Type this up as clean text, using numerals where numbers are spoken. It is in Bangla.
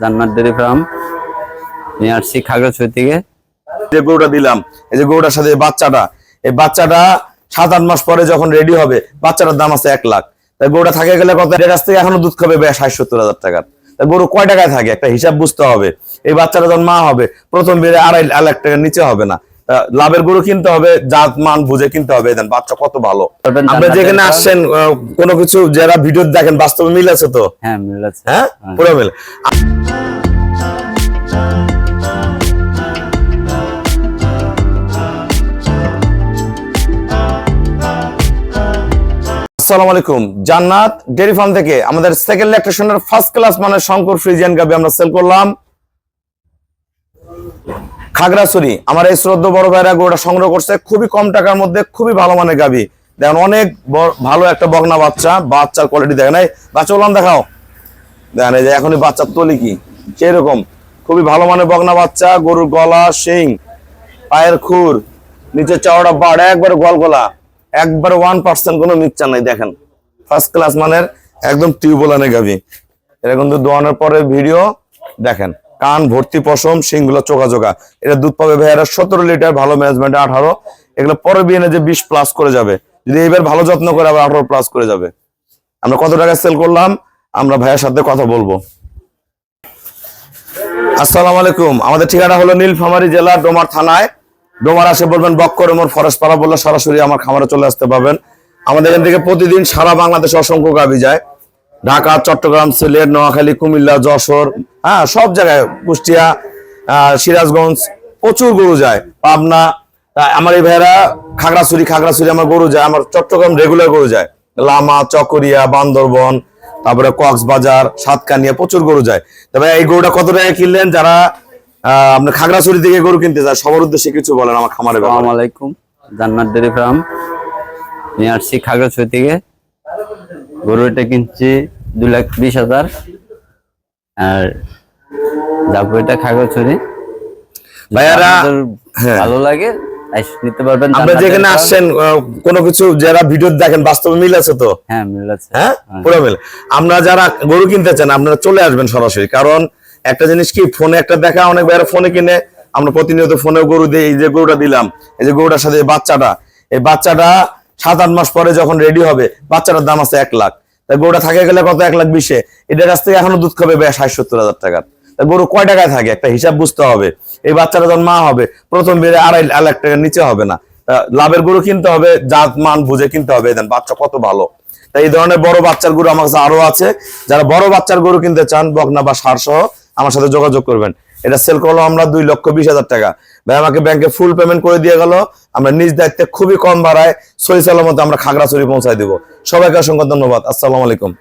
জান্নাত ডেইরি ফার্ম নিয়ে আসছি খাগড়াছড়ি থেকে। যে গরুটা দিলাম, এই যে গরুটার সাথে এই বাচ্চাটা 7-8 মাস পরে যখন রেডি হবে, বাচ্চাটার দাম আছে 1 লাখ। তাই গরুটা থাকে গেলে কত, এর কাছ থেকে এখনো দুধ খাবে 60-70 হাজার টাকার। তাই গরু কয় টাকায় থাকে একটা হিসাব বুঝতে হবে। এই বাচ্চাটা যখন মা হবে, প্রথম বেড়ে 2.5 লাখ টাকার নিচে হবে না। লাভের গরু কিনতে হবে, জাত মান বুঝে কিনতে হবে। দেন বাচ্চা কত ভালো। আপনি যেখানে আসছেন কোনো কিছু যারা ভিডিও দেখেন বাস্তবে মিল আছে তো? হ্যাঁ মিল আছে, হ্যাঁ পুরো মিল। আসসালামু আলাইকুম। জান্নাত ডেইরি ফার্ম থেকে আমাদের সেকেন্ড ল্যাকটেশনের ফার্স্ট ক্লাস মানের শঙ্কর ফ্রিজিয়ান গাবি আমরা সেল করলাম খাগড়াছড়ি। আমার এই শ্রদ্ধ বড় ভাইরা গরুটা সংগ্রহ করছে খুবই কম টাকার মধ্যে, খুবই ভালো মানের গাবি। দেখেন অনেক ভালো একটা বগনা বাচ্চার কোয়ালিটি দেখেন। এই বাচ্চা ওলান দেখাও, দেখেন এই যে এখনই বাচ্চার তলি কি সেরকম খুবই ভালো মানের বগনা বাচ্চা। গরুর গলা, শিং, পায়ের খুর, নিচে চওড়া বাড়, একবারে গলগলা, একবার 1% কোনো মিক্সচার নাই। দেখেন ফার্স্ট ক্লাস মানের একদম টিউবওয়েল গাবি। এটা কিন্তু দোয়ানোর পরে ভিডিও দেখেন, কান ভর্তি পশম, শিংগুলো চোখা চোখা। এটা দুধ পাবে ভাইয়ারা 17 লিটার, ভালো ম্যানেজমেন্টে 18। এগুলো পরে বিয়ে যে 20 প্লাস করে যাবে, যদি এবার ভালো যত্ন করে আবার 18 প্লাস করে যাবে। আমরা কত টাকা সেল করলাম আমরা ভাইয়ার সাথে কথা বলবো। আসসালামু আলাইকুম। আমাদের ঠিকানা হলো নীলফামারী জেলা ডোমার থানায়। ডোমার আসে বলবেন বক্কর মোর ফরেস্ট পাড়া বললে সরাসরি আমার খামারে চলে আসতে পাবেন। আমাদের এখান থেকে প্রতিদিন সারা বাংলাদেশে অসংখ্য গাভী যায়। ঢাকা, চট্টগ্রাম, সিলেট, নোয়াখালী, কুমিল্লা, যশোর, হ্যাঁ সব জায়গায়, কুষ্টিয়া, সিরাজগঞ্জ প্রচুর গরু যায়। পাবনা, আমার এই ভাইয়েরা খাগড়াছড়ি আমার গরু যায়। আমার চট্টগ্রাম রেগুলার গরু যায়। লামা, চকরিয়া, বান্দরবন, তারপরে কক্সবাজার, সাতকানিয়া প্রচুর গরু যায়। তবে এই গরুটা কত টাকা কিনলেন যারা আপনি খাগড়াছড়ি থেকে গরু কিনতে যায়, সবার উদ্দেশ্যে কিছু বলেন আমার খামারে। আসসালামু আলাইকুম। জান্নাত ডেইরি ফার্ম নিয়ে আসছি খাগড়াছড়ি থেকে। গরুটা কিনছি 2,20,000 আর যাবো এটা খাগড়াছড়ি। ভাইয়ারা ভালো লাগে নিতে পারবেন। আপনি যেখানে আসছেন কোনো কিছু যারা ভিডিও দেখেন বাস্তবে মিল আছে তো? হ্যাঁ মিল আছে, হ্যাঁ পুরো মিল। আমরা যারা গরু কিনতে চান আপনারা চলে আসবেন সরাসরি। কারণ একটা জিনিস কি, ফোনে একটা দেখা, অনেক ভাইয়ারা ফোনে কিনে, আমরা প্রতিনিয়ত ফোনে গরু দিই। এই যে গরুটা দিলাম, এই যে গরুটার সাথে এই বাচ্চাটা 7-8 মাস পরে যখন রেডি হবে, বাচ্চাটার দাম আছে 1 লাখ। তাই গরুটা থাকে গেলে কত, 1,20,000। এটার কাছ থেকে এখনো দুধ খাবে 60-70 হাজার টাকার। তাই গরু কয় টাকায় থাকে একটা হিসাব বুঝতে হবে। এই বাচ্চাটা যখন মা হবে, প্রথম বেড়ে 2.5 লাখ টাকার নিচে হবে না। লাভের গরু কিনতে হবে, জাত মান বুঝে কিনতে হবে। দেন বাচ্চা কত ভালো। তাই এই ধরনের বড় বাচ্চার গরু আমার কাছে আরো আছে। যারা বড় বাচ্চার গরু কিনতে চান, বকনা বা ষাঁড় সহ আমার সাথে যোগাযোগ করবেন। এটা সেল করলো আমরা 2,20,000 টাকা। ভাই আমাকে ব্যাংকে ফুল পেমেন্ট করে দিয়ে গেল। আমরা নিজ দায়িত্বে খুবই কম ভাড়ায় সহি সালামতে আমরা খাগড়াছড়ি পৌঁছায় দিব। সবাইকে অসংখ্য ধন্যবাদ। আসসালামু আলাইকুম।